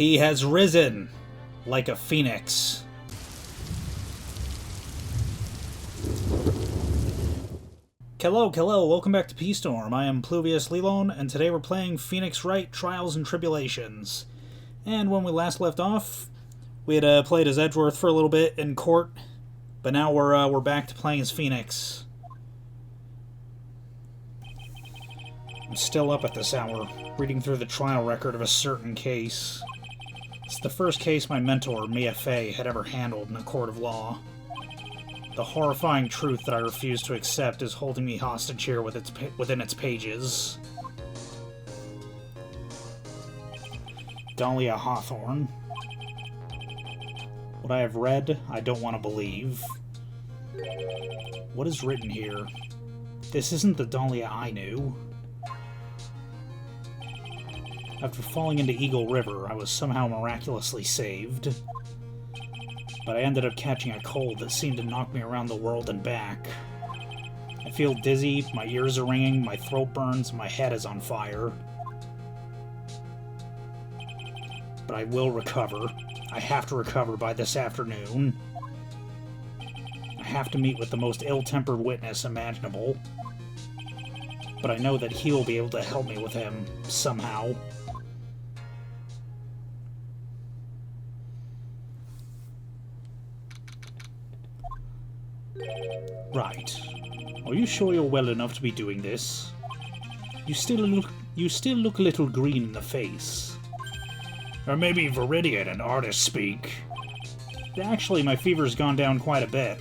He has risen like a phoenix. Hello, welcome back to P-Storm. I am Pluvius Lilon, and today we're playing Phoenix Wright, Trials and Tribulations. And when we last left off, we had played as Edgeworth for a little bit in court, but now we're back to playing as Phoenix. I'm still up at this hour, reading through the trial record of a certain case. It's the first case my mentor, Mia Fey, had ever handled in a court of law. The horrifying truth that I refuse to accept is holding me hostage here within its pages. Dahlia Hawthorne. What I have read, I don't want to believe. What is written here? This isn't the Dahlia I knew. After falling into Eagle River, I was somehow miraculously saved. But I ended up catching a cold that seemed to knock me around the world and back. I feel dizzy, my ears are ringing, my throat burns, and my head is on fire. But I will recover. I have to recover by this afternoon. I have to meet with the most ill-tempered witness imaginable. But I know that he will be able to help me with him, somehow. Right. Are you sure you're well enough to be doing this? You still look a little green in the face. Or maybe Viridian and artist speak. Actually, my fever's gone down quite a bit.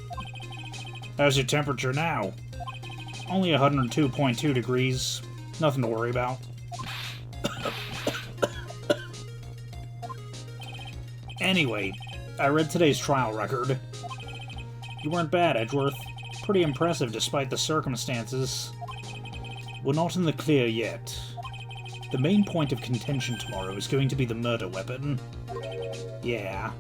How's your temperature now? Only 102.2 degrees. Nothing to worry about. Anyway, I read today's trial record. You weren't bad, Edgeworth. Pretty impressive despite the circumstances. We're not in the clear yet. The main point of contention tomorrow is going to be the murder weapon. Yeah.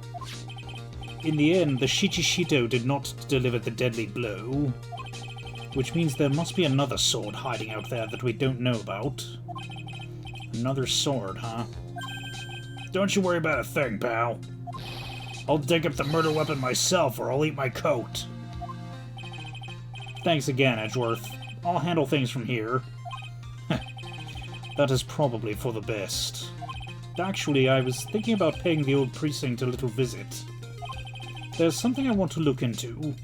In the end, the Shichishito did not deliver the deadly blow. Which means there must be another sword hiding out there that we don't know about. Another sword, huh? Don't you worry about a thing, pal. I'll dig up the murder weapon myself, or I'll eat my coat. Thanks again, Edgeworth. I'll handle things from here. That is probably for the best. Actually, I was thinking about paying the old precinct a little visit. There's something I want to look into.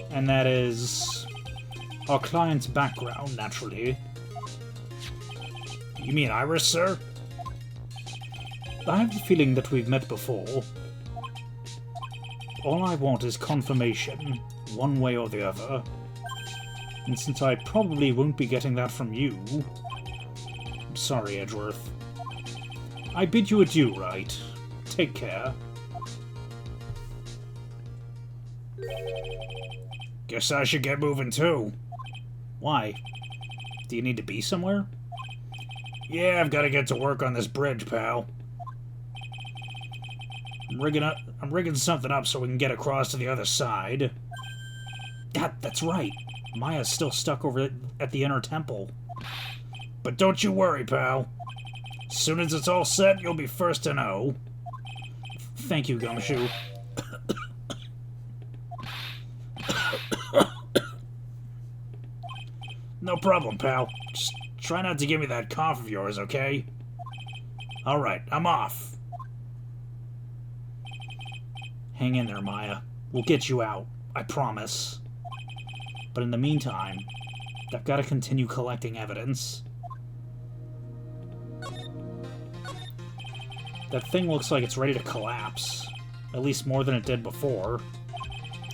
And that is our client's background, naturally. You mean Iris, sir? I have the feeling that we've met before. All I want is confirmation, one way or the other. And since I probably won't be getting that from you... I'm sorry, Edgeworth. I bid you adieu, Wright. Take care. Guess I should get moving too. Why? Do you need to be somewhere? Yeah, I've got to get to work on this bridge, pal. I'm rigging something up so we can get across to the other side. God, that's right. Maya's still stuck over at the inner temple. But don't you worry, pal. As soon as it's all set, you'll be first to know. Thank you, Gumshoe. No problem, pal. Just try not to give me that cough of yours, okay? Alright, I'm off. Hang in there, Maya. We'll get you out. I promise. But in the meantime, I've got to continue collecting evidence. That thing looks like it's ready to collapse. At least more than it did before.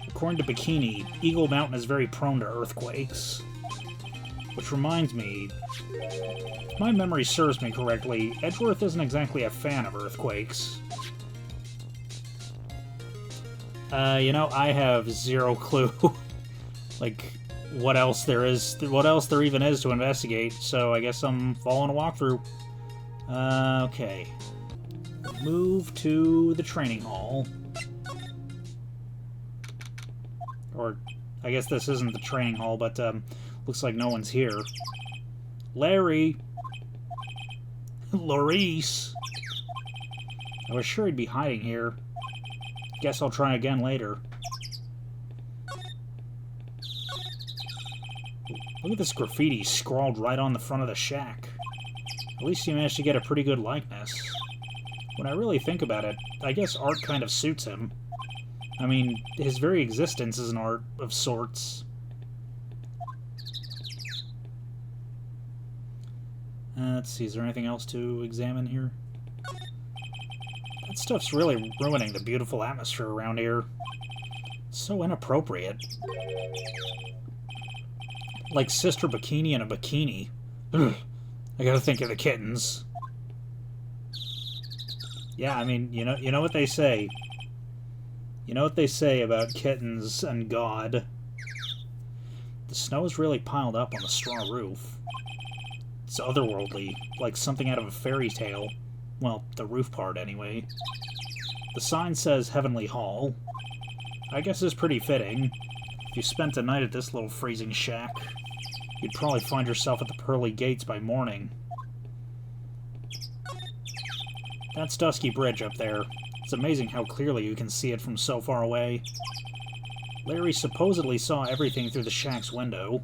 According to Bikini, Eagle Mountain is very prone to earthquakes. Which reminds me, if my memory serves me correctly, Edgeworth isn't exactly a fan of earthquakes. You know, I have zero clue, like, what else there even is to investigate, so I guess I'm following a walkthrough. Okay. Move to the training hall. Or, I guess this isn't the training hall, but, looks like no one's here. Larry! Laurice! I was sure he'd be hiding here. Guess I'll try again later. Look at this graffiti scrawled right on the front of the shack. At least he managed to get a pretty good likeness. When I really think about it, I guess art kind of suits him. I mean, his very existence is an art of sorts. Let's see, is there anything else to examine here? That stuff's really ruining the beautiful atmosphere around here. It's so inappropriate. Like Sister Bikini in a bikini. Ugh. I gotta think of the kittens. Yeah, I mean, you know what they say. You know what they say about kittens and God. The snow's really piled up on the straw roof. It's otherworldly, like something out of a fairy tale. Well, the roof part, anyway. The sign says Heavenly Hall. I guess it's pretty fitting. If you spent a night at this little freezing shack, you'd probably find yourself at the pearly gates by morning. That's Dusky Bridge up there. It's amazing how clearly you can see it from so far away. Larry supposedly saw everything through the shack's window.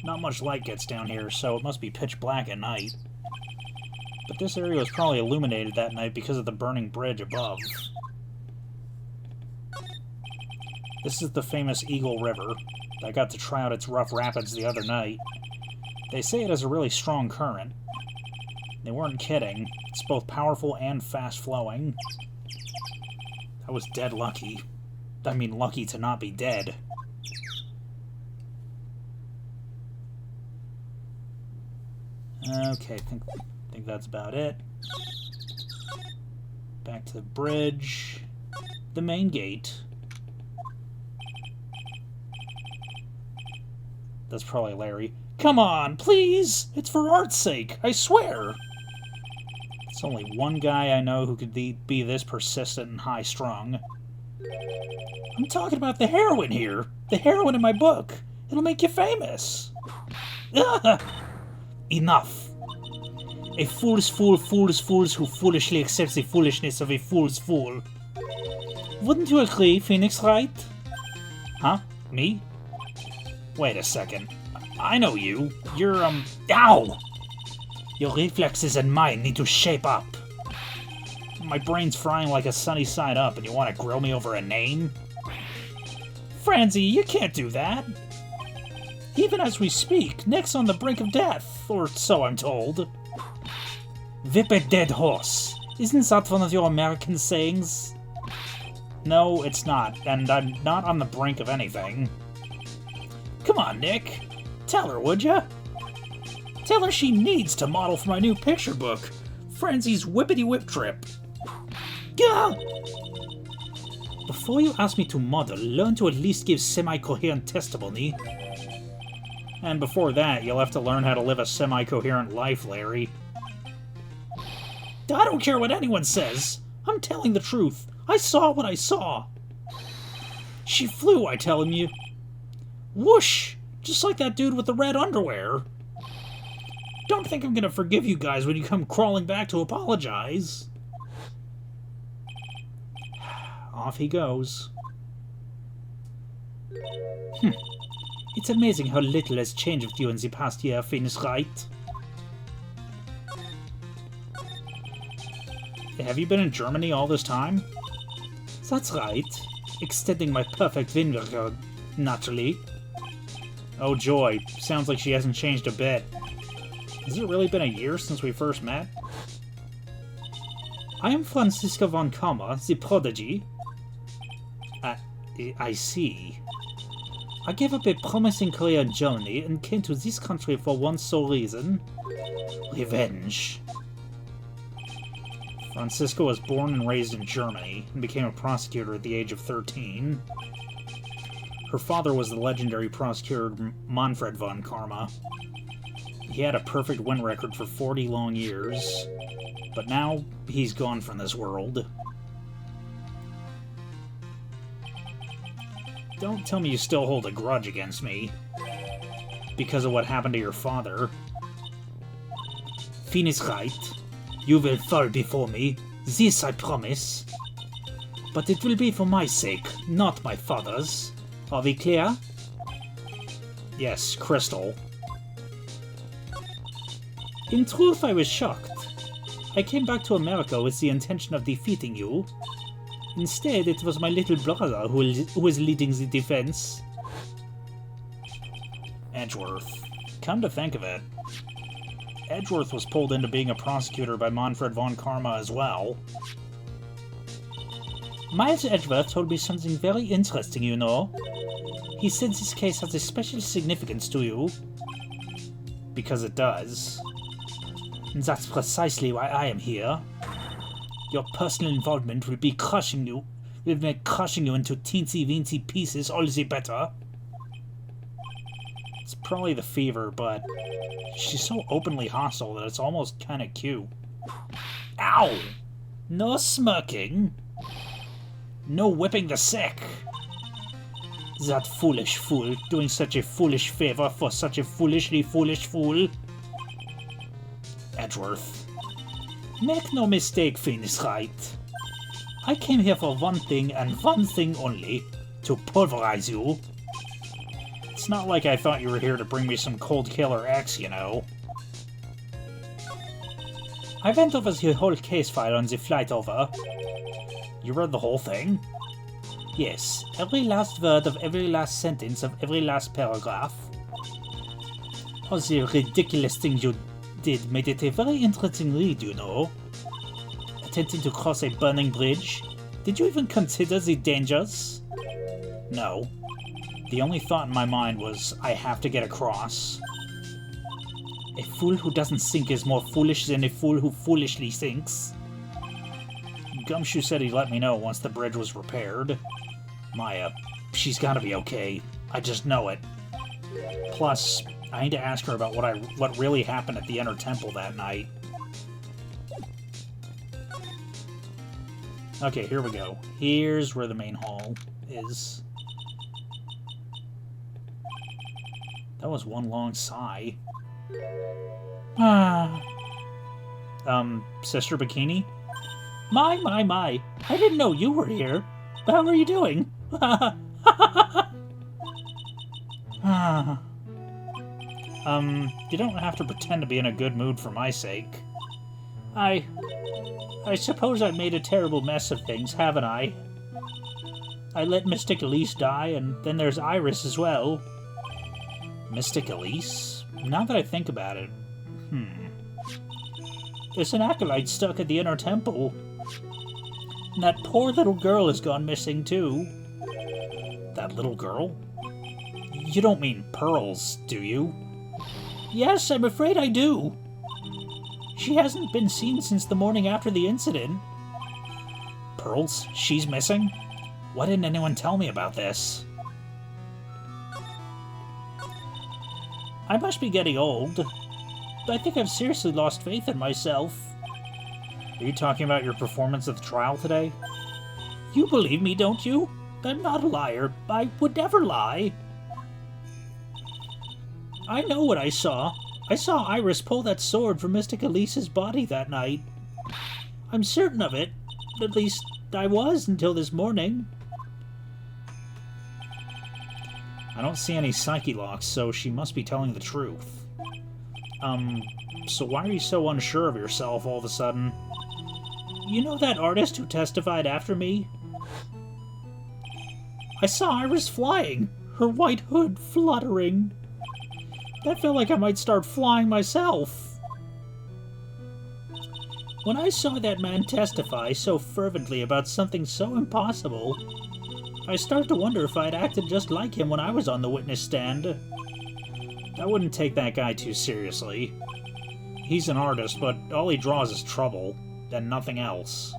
Not much light gets down here, so it must be pitch black at night. But this area was probably illuminated that night because of the burning bridge above. This is the famous Eagle River. I got to try out its rough rapids the other night. They say it has a really strong current. They weren't kidding. It's both powerful and fast-flowing. I was dead lucky. I mean, lucky to not be dead. Okay, I think that's about it. Back to the bridge. The main gate. That's probably Larry. Come on, please! It's for art's sake, I swear! It's only one guy I know who could be this persistent and high-strung. I'm talking about the heroine here. The heroine in my book. It'll make you famous. Ugh. Enough. A fool's fool fools fools who foolishly accepts the foolishness of a fool's fool. Wouldn't you agree, Phoenix Wright? Huh? Me? Wait a second. I know you. You're, Ow! Your reflexes and mine need to shape up. My brain's frying like a sunny side up, and you want to grill me over a name? Franzi, you can't do that. Even as we speak, Nick's on the brink of death, or so I'm told. Whip a dead horse. Isn't that one of your American sayings? No, it's not, and I'm not on the brink of anything. Come on, Nick. Tell her, would ya? Tell her she needs to model for my new picture book, Franzi's Whippity Whip Trip. Gah! Before you ask me to model, learn to at least give semi-coherent testimony. And before that, you'll have to learn how to live a semi-coherent life, Larry. I don't care what anyone says. I'm telling the truth. I saw what I saw. She flew, I tell you. Whoosh! Just like that dude with the red underwear. Don't think I'm gonna forgive you guys when you come crawling back to apologize. Off he goes. It's amazing how little has changed with you in the past year, Phoenix Wright. Have you been in Germany all this time? That's right. Extending my perfect win record, naturally. Oh joy, sounds like she hasn't changed a bit. Has it really been a year since we first met? I am Francisco von Kammer, the prodigy. I see. I gave up a promising career in Germany and came to this country for one sole reason. Revenge. Francisco was born and raised in Germany and became a prosecutor at the age of 13. Her father was the legendary prosecutor Manfred von Karma. He had a perfect win record for 40 long years, but now he's gone from this world. Don't tell me you still hold a grudge against me because of what happened to your father. Phoenix Wright, you will fall before me. This I promise. But it will be for my sake, not my father's. Are we clear? Yes, Crystal. In truth, I was shocked. I came back to America with the intention of defeating you. Instead, it was my little brother who was leading the defense. Edgeworth. Come to think of it, Edgeworth was pulled into being a prosecutor by Manfred von Karma as well. Miles Edgeworth told me something very interesting, you know. He said this case has a special significance to you. Because it does. And that's precisely why I am here. Your personal involvement will be crushing you. Will make crushing you into teensy-weensy pieces all the better. It's probably the fever, but she's so openly hostile that it's almost kind of cute. Ow! No smirking. No whipping the sick. That foolish fool doing such a foolish favor for such a foolishly foolish fool. Edgeworth. Make no mistake, Phoenix Wright. I came here for one thing and one thing only. To pulverize you. It's not like I thought you were here to bring me some Cold Killer X, you know. I went over the whole case file on the flight over. You read the whole thing? Yes, every last word of every last sentence of every last paragraph. All the ridiculous things you did made it a very interesting read, you know. Attempting to cross a burning bridge. Did you even consider the dangers? No. The only thought in my mind was, I have to get across. A fool who doesn't think is more foolish than a fool who foolishly thinks. Gumshoe said he'd let me know once the bridge was repaired. Maya, she's gotta be okay. I just know it. Plus, I need to ask her about what really happened at the Inner Temple that night. Okay, here we go. Here's where the main hall is. That was one long sigh. Sister Bikini? My. I didn't know you were here. How are you doing? You don't have to pretend to be in a good mood for my sake. I suppose I've made a terrible mess of things, haven't I? I let Mystic Elise die, and then there's Iris as well. Mystic Elise? Now that I think about it, There's an acolyte stuck at the Inner Temple. And that poor little girl has gone missing, too. That little girl? You don't mean Pearls, do you? Yes, I'm afraid I do. She hasn't been seen since the morning after the incident. Pearls? She's missing? Why didn't anyone tell me about this? I must be getting old. I think I've seriously lost faith in myself. Are you talking about your performance at the trial today? You believe me, don't you? I'm not a liar. I would never lie. I know what I saw. I saw Iris pull that sword from Mystic Elise's body that night. I'm certain of it. At least, I was until this morning. I don't see any psyche locks, so she must be telling the truth. So why are you so unsure of yourself all of a sudden? You know that artist who testified after me? I saw Iris flying, her white hood fluttering. That felt like I might start flying myself. When I saw that man testify so fervently about something so impossible, I started to wonder if I'd acted just like him when I was on the witness stand. I wouldn't take that guy too seriously. He's an artist, but all he draws is trouble, and nothing else.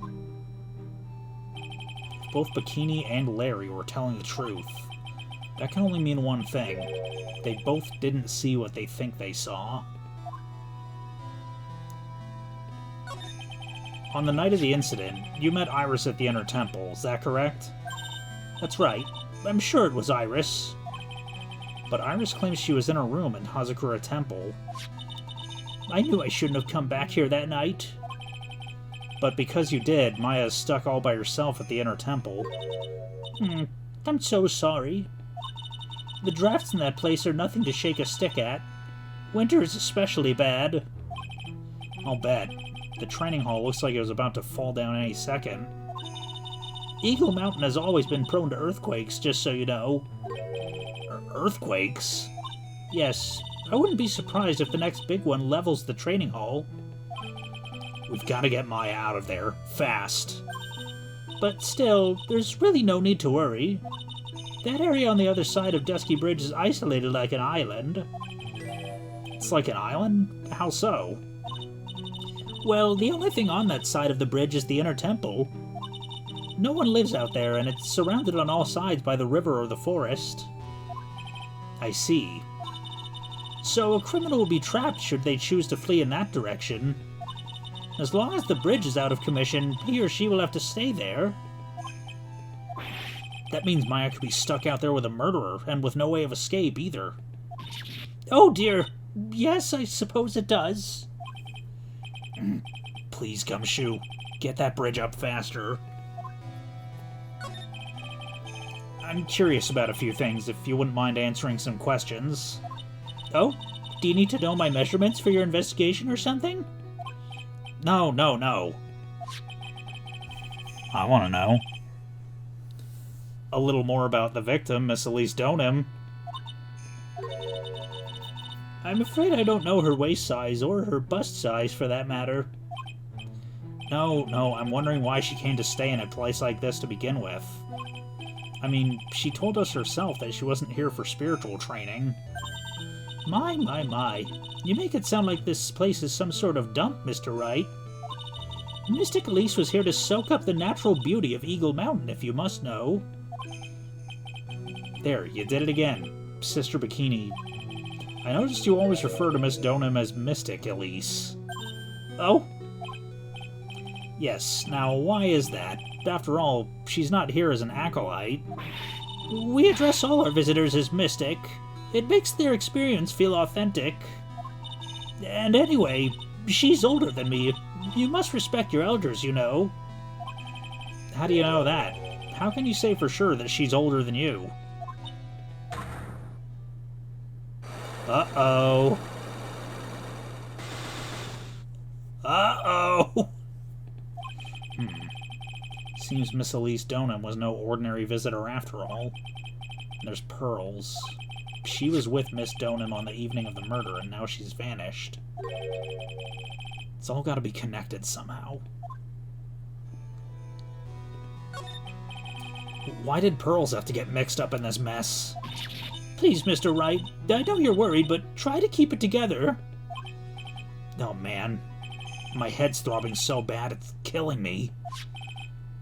Both Bikini and Larry were telling the truth. That can only mean one thing. They both didn't see what they think they saw. On the night of the incident, you met Iris at the Inner Temple, is that correct? That's right. I'm sure it was Iris. But Iris claims she was in her room in Hazakura Temple. I knew I shouldn't have come back here that night. But because you did, Maya's stuck all by herself at the inner temple. I'm so sorry. The drafts in that place are nothing to shake a stick at. Winter is especially bad. I'll bet. The training hall looks like it was about to fall down any second. Eagle Mountain has always been prone to earthquakes, just so you know. Earthquakes? Yes. I wouldn't be surprised if the next big one levels the training hall. We've got to get Maya out of there. Fast. But still, there's really no need to worry. That area on the other side of Dusky Bridge is isolated like an island. It's like an island? How so? Well, the only thing on that side of the bridge is the inner temple. No one lives out there, and it's surrounded on all sides by the river or the forest. I see. So a criminal will be trapped should they choose to flee in that direction. As long as the bridge is out of commission, he or she will have to stay there. That means Maya could be stuck out there with a murderer, and with no way of escape either. Oh dear. Yes, I suppose it does. Please, Gumshoe, get that bridge up faster. I'm curious about a few things, if you wouldn't mind answering some questions. Oh? Do you need to know my measurements for your investigation or something? No. I want to know. A little more about the victim, Miss Elise Donham. I'm afraid I don't know her waist size, or her bust size, for that matter. No, I'm wondering why she came to stay in a place like this to begin with. I mean, she told us herself that she wasn't here for spiritual training. My. You make it sound like this place is some sort of dump, Mr. Wright. Mystic Elise was here to soak up the natural beauty of Eagle Mountain, if you must know. There, you did it again, Sister Bikini. I noticed you always refer to Miss Donham as Mystic Elise. Oh? Yes, now why is that? After all, she's not here as an acolyte. We address all our visitors as Mystic. It makes their experience feel authentic. And anyway, she's older than me. You must respect your elders, you know. How do you know that? How can you say for sure that she's older than you? Uh-oh. Seems Miss Elise Donham was no ordinary visitor after all. There's Pearls. She was with Miss Donham on the evening of the murder, and now she's vanished. It's all gotta be connected somehow. Why did Pearls have to get mixed up in this mess? Please, Mr. Wright, I know you're worried, but try to keep it together. Oh, man. My head's throbbing so bad it's killing me.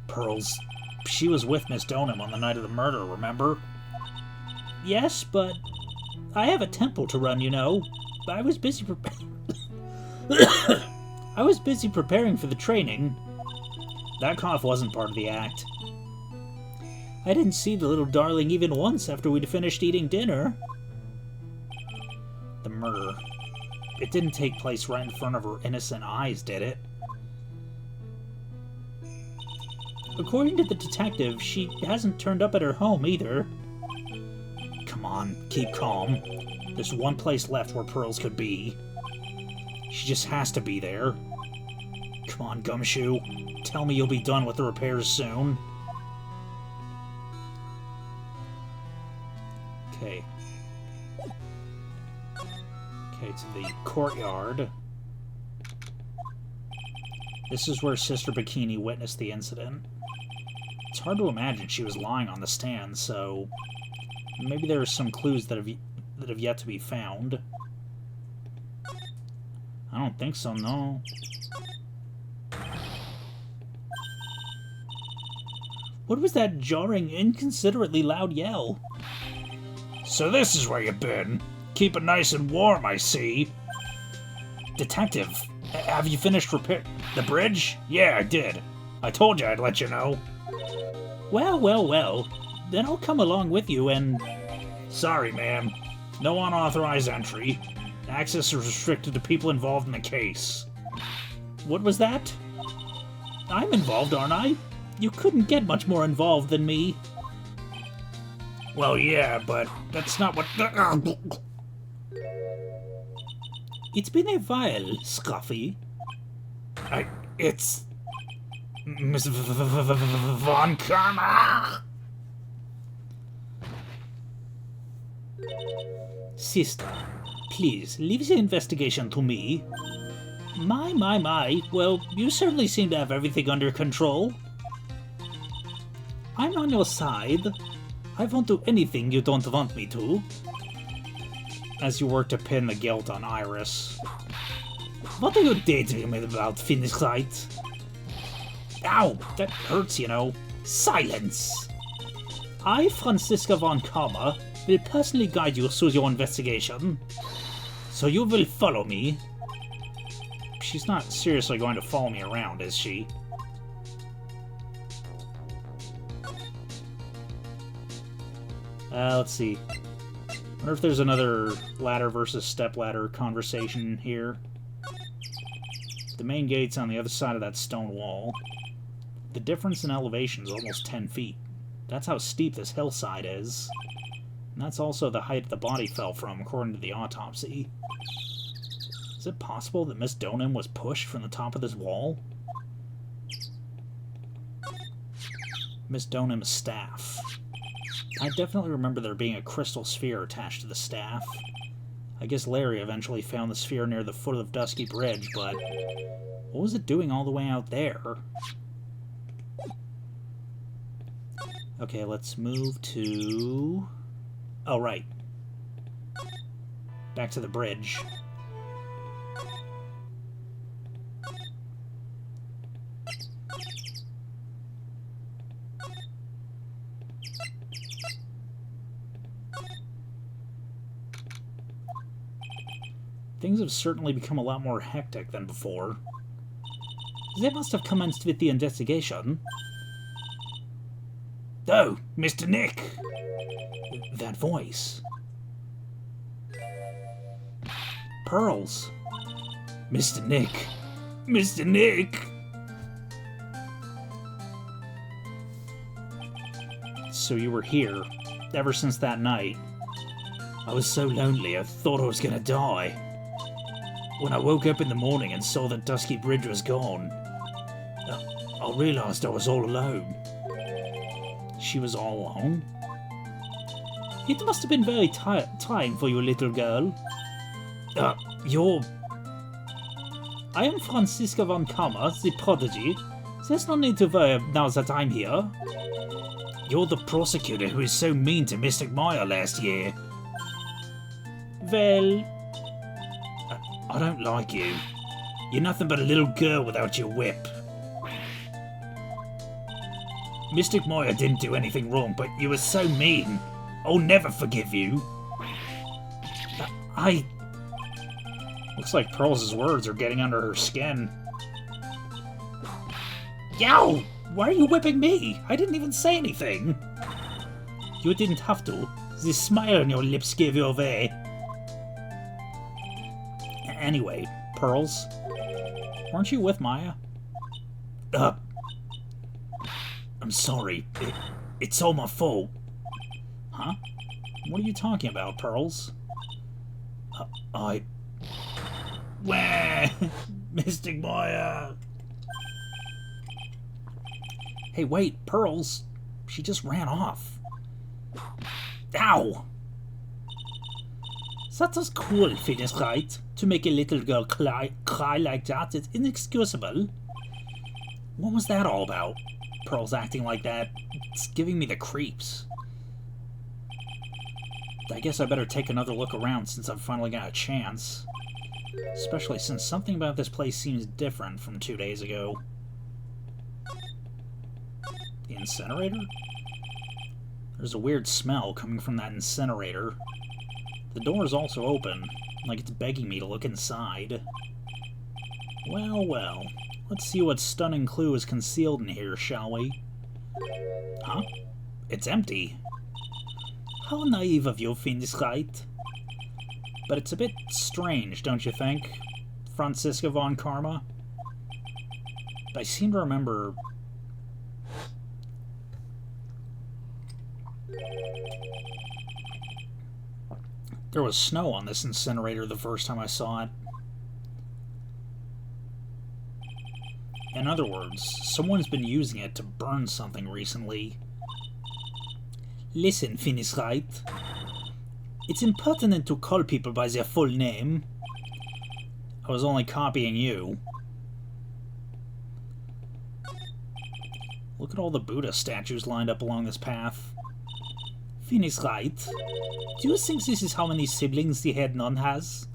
Pearls, she was with Miss Donham on the night of the murder, remember? Yes, but I have a temple to run, you know. I was busy preparing for the training. That cough wasn't part of the act. I didn't see the little darling even once after we'd finished eating dinner. The murder. It didn't take place right in front of her innocent eyes, did it? According to the detective, she hasn't turned up at her home either. Come on, keep calm. There's one place left where Pearls could be. She just has to be there. Come on, Gumshoe. Tell me you'll be done with the repairs soon. Okay. Okay, to the courtyard. This is where Sister Bikini witnessed the incident. It's hard to imagine she was lying on the stand, so maybe there are some clues that have yet to be found. I don't think so, no. What was that jarring, inconsiderately loud yell? So this is where you've been. Keep it nice and warm, I see. Detective, have you finished repair the bridge? Yeah, I did. I told you I'd let you know. Well. Then I'll come along with you and... Sorry, ma'am. No unauthorized entry. Access is restricted to people involved in the case. What was that? I'm involved, aren't I? You couldn't get much more involved than me. Well, yeah, but that's not what... It's been a while, Scruffy. It's... Miss Von Karma! Sister, please, leave the investigation to me. My. Well, you certainly seem to have everything under control. I'm on your side. I won't do anything you don't want me to. As you work to pin the guilt on Iris. What are you daydreaming about, Wright? Ow! That hurts, you know. Silence! I, Franziska von Karma, will personally guide you through your investigation. So you will follow me. She's not seriously going to follow me around, is she? Let's see. Wonder if there's another ladder versus stepladder conversation here. The main gate's on the other side of that stone wall. The difference in elevation is almost 10 feet. That's how steep this hillside is. And that's also the height the body fell from, according to the autopsy. Is it possible that Miss Donim was pushed from the top of this wall? Miss Donim's staff. I definitely remember there being a crystal sphere attached to the staff. I guess Larry eventually found the sphere near the foot of Dusky Bridge, but what was it doing all the way out there? Okay, let's move to... Oh, right. Back to the bridge. Things have certainly become a lot more hectic than before. They must have commenced with the investigation. Oh, Mr. Nick! That voice. Pearls. Mr. Nick! Mr. Nick! So you were here, ever since that night. I was so lonely I thought I was gonna die. When I woke up in the morning and saw that Dusky Bridge was gone, I realized I was all alone. She was all alone? It must have been very trying for you, little girl. I am Franziska von Karma, the prodigy. There's no need to worry now that I'm here. You're the prosecutor who was so mean to Mystic Maya last year. Well... I don't like you. You're nothing but a little girl without your whip. Mystic Maya didn't do anything wrong, but you were so mean. I'll never forgive you. Looks like Pearl's words are getting under her skin. Yow! Why are you whipping me? I didn't even say anything. You didn't have to. The smile on your lips gave you away. Anyway, Pearls, weren't you with Maya? I'm sorry. It's all my fault. Huh? What are you talking about, Pearls? Wah! Mystic Maya! Hey, wait, Pearls! She just ran off. Ow! That was cool, Wright. To make a little girl cry like that is inexcusable. What was that all about? Pearl's acting like that. It's giving me the creeps. I guess I better take another look around since I've finally got a chance. Especially since something about this place seems different from 2 days ago. The incinerator? There's a weird smell coming from that incinerator. The door is also open, like it's begging me to look inside. Well, let's see what stunning clue is concealed in here, shall we? Huh? It's empty. How naive of you, Wright. But it's a bit strange, don't you think, Franziska von Karma? I seem to remember... there was snow on this incinerator the first time I saw it. In other words, someone's been using it to burn something recently. Listen, Wright. It's impertinent to call people by their full name. I was only copying you. Look at all the Buddha statues lined up along this path. Wright. Do you think this is how many siblings the head nun has?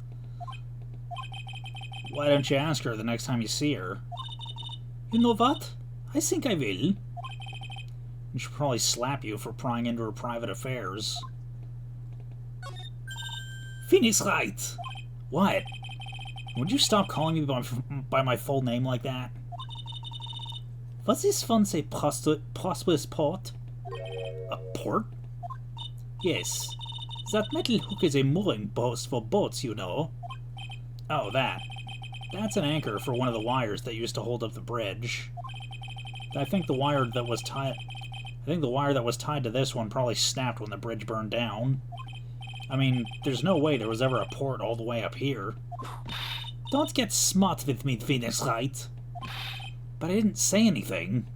Why don't you ask her the next time you see her? You know what? I think I will. She'll probably slap you for prying into her private affairs. Right. What? Would you stop calling me by my full name like that? Was this once a prosperous port? A port? Yes. That metal hook is a mooring post for boats, you know. Oh, that. That's an anchor for one of the wires that used to hold up the bridge. I think the wire that was tied to this one probably snapped when the bridge burned down. I mean, there's no way there was ever a port all the way up here. Don't get smart with me, Wright. But I didn't say anything.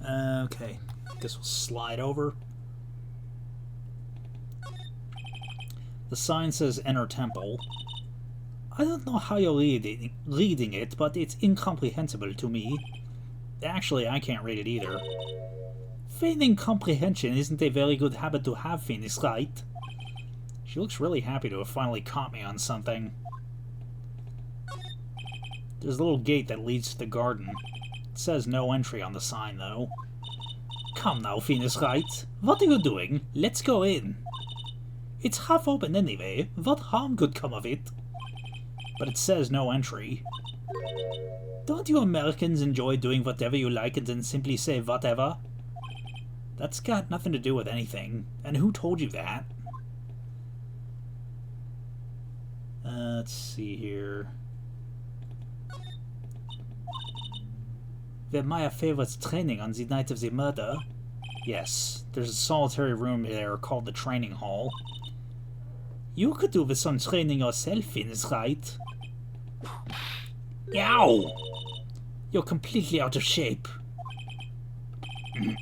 Okay, guess we'll slide over. The sign says Enter Temple. I don't know how you're reading it, but it's incomprehensible to me. Actually, I can't read it either. Feigning comprehension isn't a very good habit to have, Wright. She looks really happy to have finally caught me on something. There's a little gate that leads to the garden. It says no entry on the sign, though. Come now, Wright. What are you doing? Let's go in. It's half open anyway. What harm could come of it? But it says no entry. Don't you Americans enjoy doing whatever you like and then simply say whatever? That's got nothing to do with anything. And who told you that? Let's see here. Where Maya Fey was training on the night of the murder? Yes, there's a solitary room there called the training hall. You could do with some training yourself, Wright. Ow! You're completely out of shape. I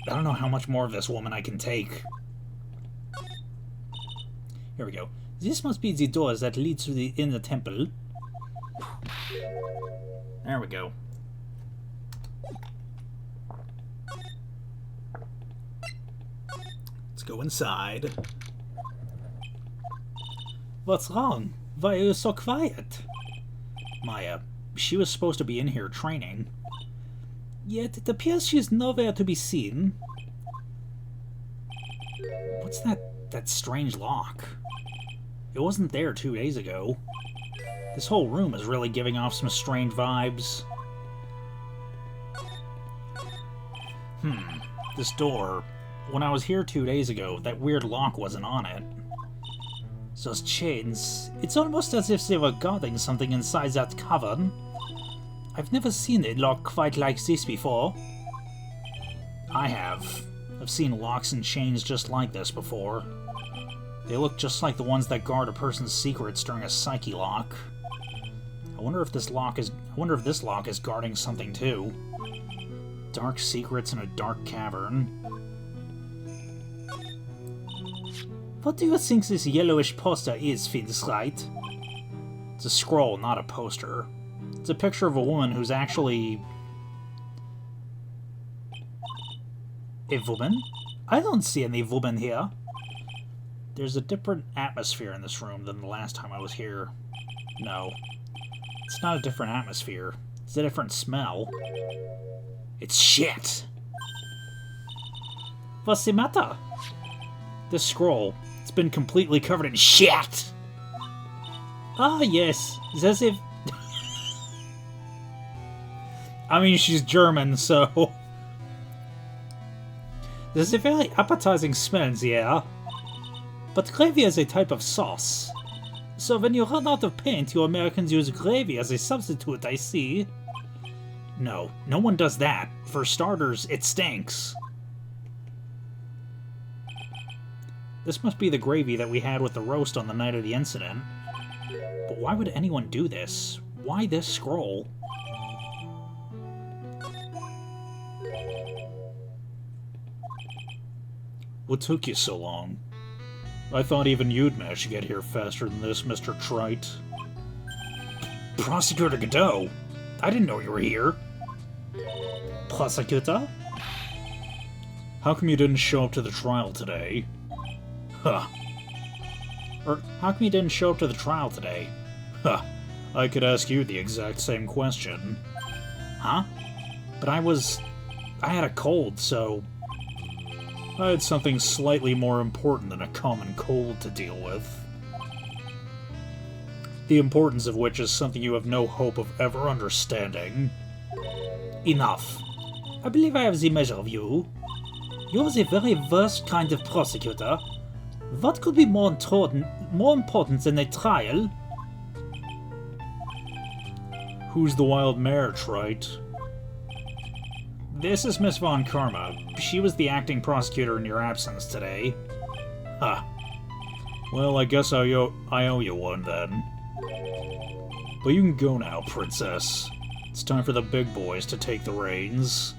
don't know how much more of this woman I can take. Here we go. This must be the doors that lead to the inner temple. There we go. Let's go inside. What's wrong? Why are you so quiet? Maya, she was supposed to be in here training. Yet it appears she is nowhere to be seen. What's that strange lock? It wasn't there 2 days ago. This whole room is really giving off some strange vibes. This door. When I was here 2 days ago, that weird lock wasn't on it. Those chains. It's almost as if they were guarding something inside that cavern. I've never seen a lock quite like this before. I have. I've seen locks and chains just like this before. They look just like the ones that guard a person's secrets during a psyche lock. I wonder if this lock is guarding something too. Dark secrets in a dark cavern. What do you think this yellowish poster is, Wright? It's a scroll, not a poster. It's a picture of a woman who's actually... A woman? I don't see any woman here. There's a different atmosphere in this room than the last time I was here. No. It's not a different atmosphere. It's a different smell. It's shit! What's the matter? This scroll, it's been completely covered in shit! Ah, yes. As if... I mean, she's German, so... There's a very appetizing smell in the air. But gravy is a type of sauce. So when you run out of paint, you Americans use gravy as a substitute, I see. No, no one does that. For starters, it stinks. This must be the gravy that we had with the roast on the night of the incident. But why would anyone do this? Why this scroll? What took you so long? I thought even you'd manage to get here faster than this, Mr. Wright. Prosecutor Godot? I didn't know you were here. Prosecutor? How come you didn't show up to the trial today? Huh. Or, how come you didn't show up to the trial today? Huh. I could ask you the exact same question. Huh? But I had a cold, so... I had something slightly more important than a common cold to deal with. The importance of which is something you have no hope of ever understanding. Enough. I believe I have the measure of you. You're the very worst kind of prosecutor. What could be more important than a trial? Who's the wild mare, Wright? This is Miss Von Karma. She was the acting prosecutor in your absence today. Huh. Well, I guess I owe you one, then. But you can go now, Princess. It's time for the big boys to take the reins.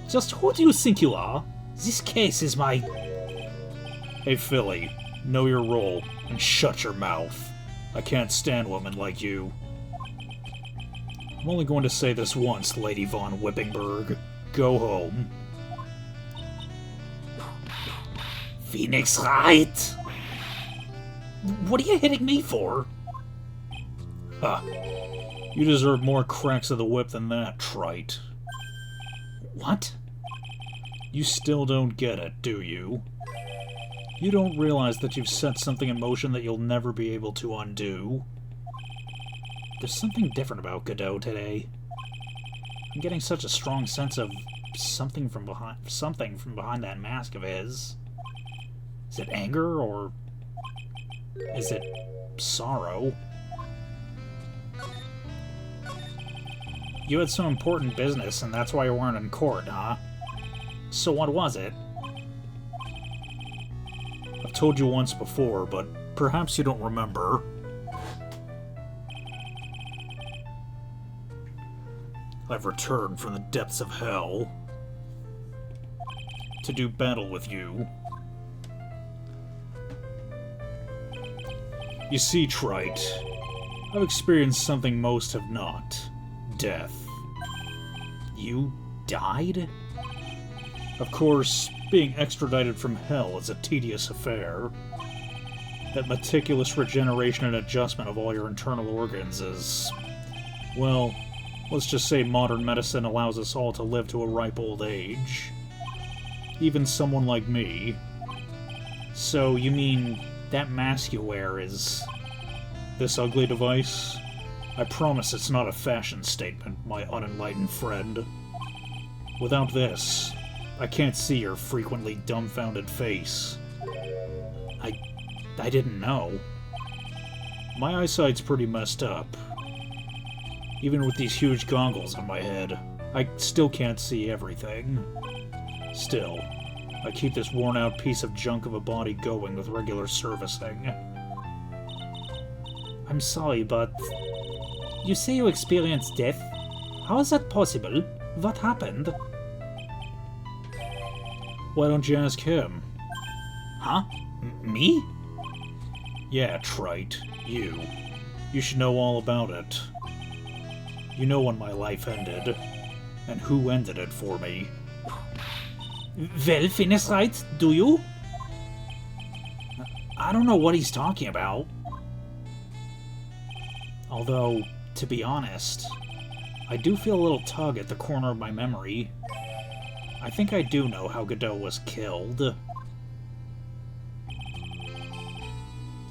Just who do you think you are? This case is my... Hey, Philly, know your role, and shut your mouth. I can't stand women like you. I'm only going to say this once, Lady Von Whippingberg. Go home. Phoenix Wright! What are you hitting me for? Ha. You deserve more cracks of the whip than that, Trite. What? You still don't get it, do you? You don't realize that you've set something in motion that you'll never be able to undo? There's something different about Godot today. I'm getting such a strong sense of something from behind that mask of his. Is it anger, or is it sorrow? You had some important business, and that's why you weren't in court, huh? So what was it? I've told you once before, but perhaps you don't remember. I've returned from the depths of hell to do battle with you. You see, Trite, I've experienced something most have not. Death. You died? Of course, being extradited from hell is a tedious affair. That meticulous regeneration and adjustment of all your internal organs is... well, let's just say modern medicine allows us all to live to a ripe old age. Even someone like me. So, you mean that mask you wear is... this ugly device? I promise it's not a fashion statement, my unenlightened friend. Without this, I can't see your frequently dumbfounded face. I didn't know. My eyesight's pretty messed up. Even with these huge goggles on my head, I still can't see everything. Still, I keep this worn-out piece of junk of a body going with regular servicing. I'm sorry, but... you say you experienced death? How is that possible? What happened? Why don't you ask him? Huh? Me? Yeah, Trite. You. You should know all about it. You know when my life ended, and who ended it for me. Well, Phoenix Wright, do you? I don't know what he's talking about. Although, to be honest, I do feel a little tug at the corner of my memory. I think I do know how Godot was killed.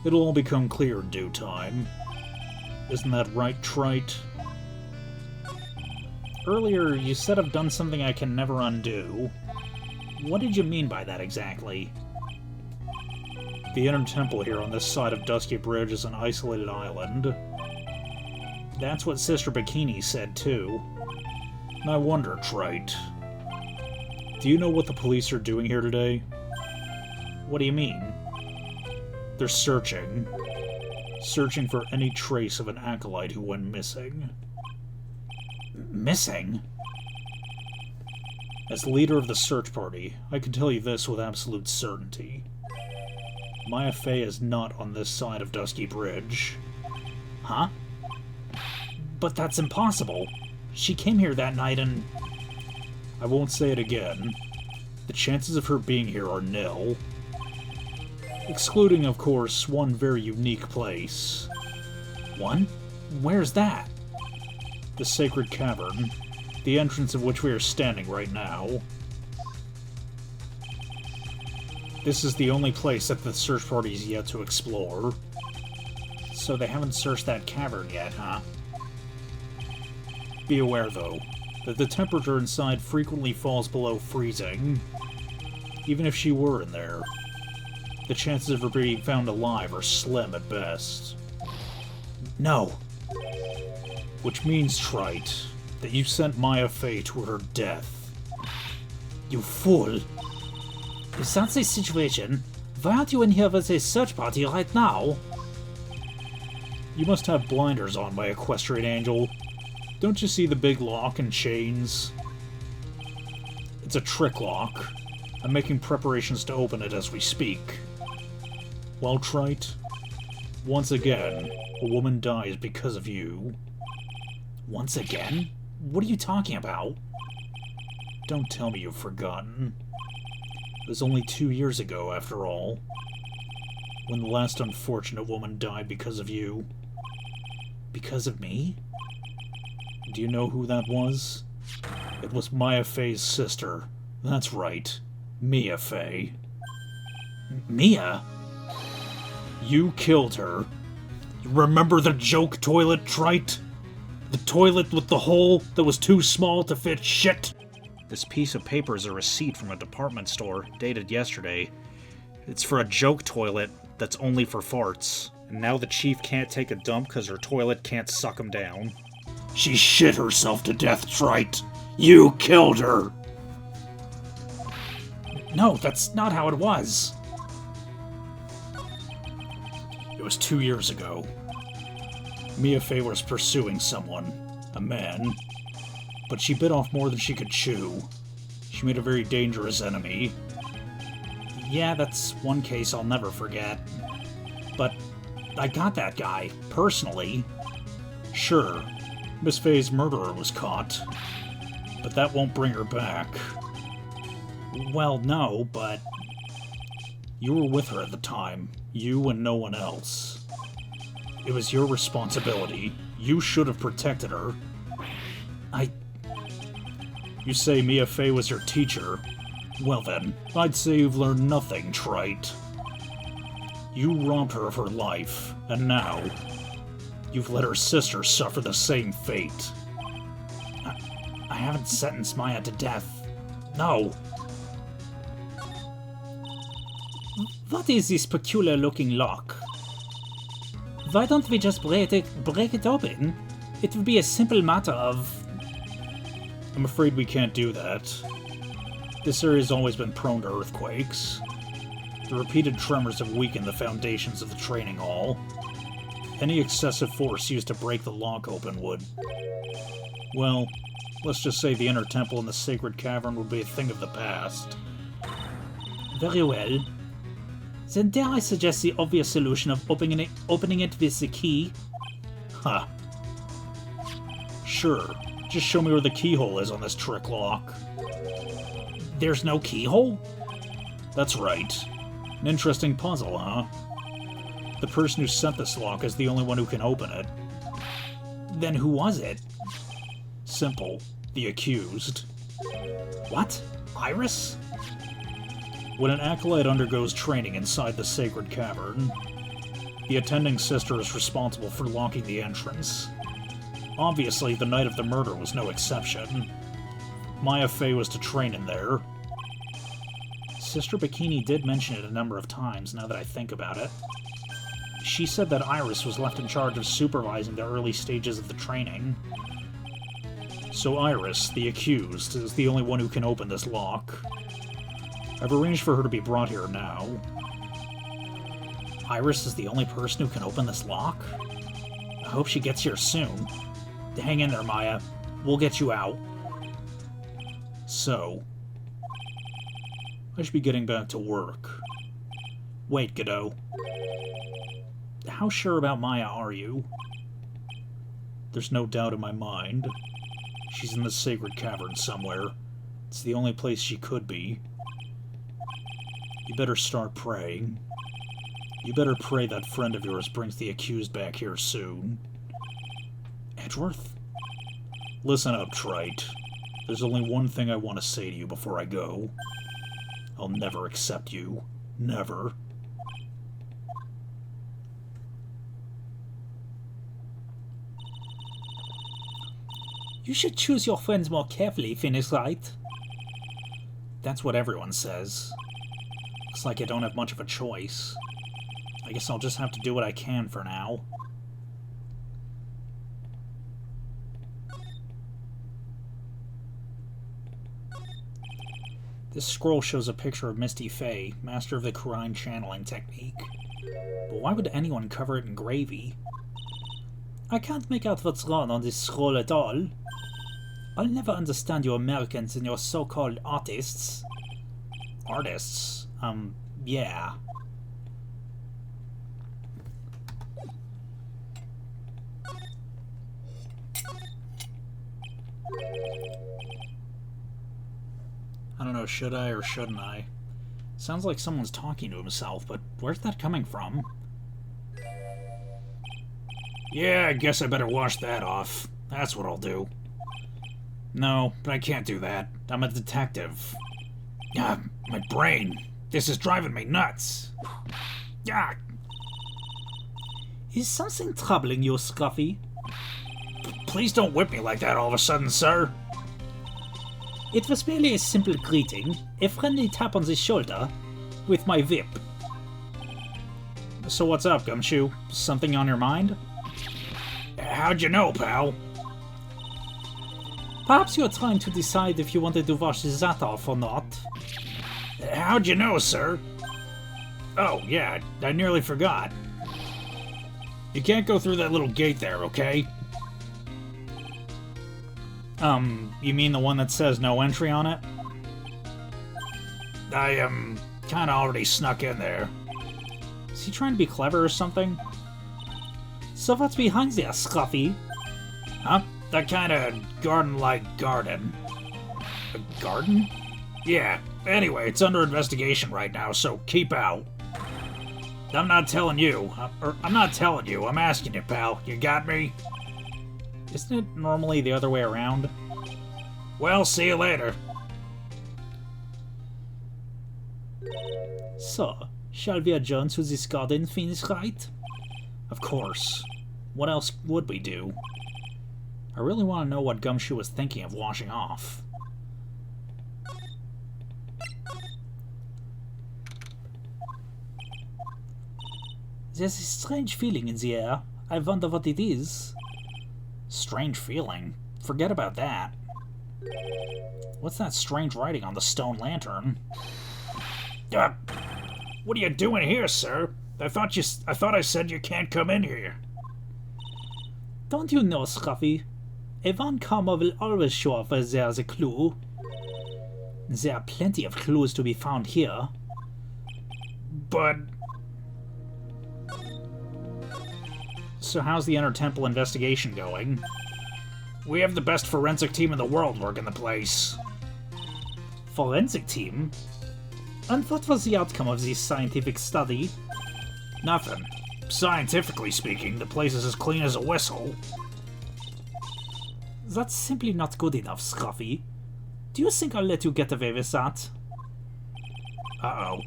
It'll all become clear in due time. Isn't that right, Trite? Earlier, you said I've done something I can never undo. What did you mean by that exactly? The inner temple here on this side of Dusky Bridge is an isolated island. That's what Sister Bikini said, too. And I wonder, Wright, do you know what the police are doing here today? What do you mean? They're searching. Searching for any trace of an acolyte who went missing. Missing? As leader of the search party, I can tell you this with absolute certainty. Maya Fey is not on this side of Dusky Bridge. Huh? But that's impossible. She came here that night and... I won't say it again. The chances of her being here are nil. Excluding, of course, one very unique place. One? Where's that? The Sacred Cavern, the entrance of which we are standing right now. This is the only place that the search party is yet to explore. So they haven't searched that cavern yet, huh? Be aware, though, that the temperature inside frequently falls below freezing. Even if she were in there, the chances of her being found alive are slim at best. No. Which means, Wright, that you sent Maya Fey to her death. You fool. If that's the situation, why aren't you in here with a search party right now? You must have blinders on, my equestrian angel. Don't you see the big lock and chains? It's a trick lock. I'm making preparations to open it as we speak. Well, Wright, once again, a woman dies because of you. Once again? What are you talking about? Don't tell me you've forgotten. It was only 2 years ago, after all, when the last unfortunate woman died because of you. Because of me? Do you know who that was? It was Maya Fey's sister. That's right. Mia Fey. Mia? You killed her. You remember the joke toilet, Wright? The toilet with the hole that was too small to fit shit? This piece of paper is a receipt from a department store, dated yesterday. It's for a joke toilet that's only for farts. And now the chief can't take a dump because her toilet can't suck him down. She shit herself to death, Wright. You killed her! No, that's not how it was. It was 2 years ago. Mia Fey was pursuing someone, a man, but she bit off more than she could chew. She made a very dangerous enemy. Yeah, that's one case I'll never forget. But I got that guy, personally. Sure, Miss Fey's murderer was caught, but that won't bring her back. Well, no, but... You were with her at the time, you and no one else. It was your responsibility. You should have protected her. You say Mia Fey was your teacher. Well then, I'd say you've learned nothing, Wright. You robbed her of her life, and now you've let her sister suffer the same fate. I haven't sentenced Maya to death. No. What is this peculiar-looking lock? Why don't we just break it open? It would be a simple matter of... I'm afraid we can't do that. This area's always been prone to earthquakes. The repeated tremors have weakened the foundations of the training hall. Any excessive force used to break the lock open would... Well, let's just say the inner temple in the sacred cavern would be a thing of the past. Very well. Then dare I suggest the obvious solution of opening it with the key? Huh. Sure. Just show me where the keyhole is on this trick lock. There's no keyhole? That's right. An interesting puzzle, huh? The person who sent this lock is the only one who can open it. Then who was it? Simple. The accused. What? Iris? When an acolyte undergoes training inside the sacred cavern, the attending sister is responsible for locking the entrance. Obviously, the night of the murder was no exception. Maya Fey was to train in there. Sister Bikini did mention it a number of times, now that I think about it. She said that Iris was left in charge of supervising the early stages of the training. So Iris, the accused, is the only one who can open this lock. I've arranged for her to be brought here now. Iris is the only person who can open this lock? I hope she gets here soon. Hang in there, Maya. We'll get you out. So, I should be getting back to work. Wait, Godot. How sure about Maya are you? There's no doubt in my mind. She's in the sacred cavern somewhere. It's the only place she could be. You better start praying. You better pray that friend of yours brings the accused back here soon. Edgeworth? Listen up, Trite. There's only one thing I want to say to you before I go. I'll never accept you. Never. You should choose your friends more carefully, Phineas Wright. That's what everyone says. Looks like I don't have much of a choice. I guess I'll just have to do what I can for now. This scroll shows a picture of Misty Faye, master of the Kurine channeling technique. But why would anyone cover it in gravy? I can't make out what's wrong on this scroll at all. I'll never understand you Americans and your so-called artists. Artists? Yeah. I don't know, should I or shouldn't I? Sounds like someone's talking to himself, but where's that coming from? Yeah, I guess I better wash that off. That's what I'll do. No, but I can't do that. I'm a detective. Ah, my brain. This is driving me nuts. Ah. Is something troubling you, Scruffy? Please don't whip me like that all of a sudden, sir. It was merely a simple greeting, a friendly tap on the shoulder, with my whip. So what's up, Gumshoe? Something on your mind? How'd you know, pal? Perhaps you're trying to decide if you wanted to wash that off or not. How'd you know, sir? Oh, yeah, I nearly forgot. You can't go through that little gate there, okay? You mean the one that says no entry on it? I, kinda already snuck in there. Is he trying to be clever or something? So what's behind there, Scruffy? Huh? That kinda garden-like garden. A garden? Yeah, anyway, it's under investigation right now, so keep out. I'm not telling you. I'm not telling you, I'm asking you, pal. You got me? Isn't it normally the other way around? Well, see you later. So, shall we adjourn to this garden, Phineas Wright? Of course. What else would we do? I really want to know what Gumshoe was thinking of washing off. There's a strange feeling in the air. I wonder what it is. Strange feeling? Forget about that. What's that strange writing on the stone lantern? What are you doing here, sir? I thought I said you can't come in here. Don't you know, Scruffy? A one-comer will always show up where there's a clue. There are plenty of clues to be found here. But... So how's the Inner Temple investigation going? We have the best forensic team in the world working the place. Forensic team? And what was the outcome of this scientific study? Nothing. Scientifically speaking, the place is as clean as a whistle. That's simply not good enough, Scruffy. Do you think I'll let you get away with that? Uh-oh.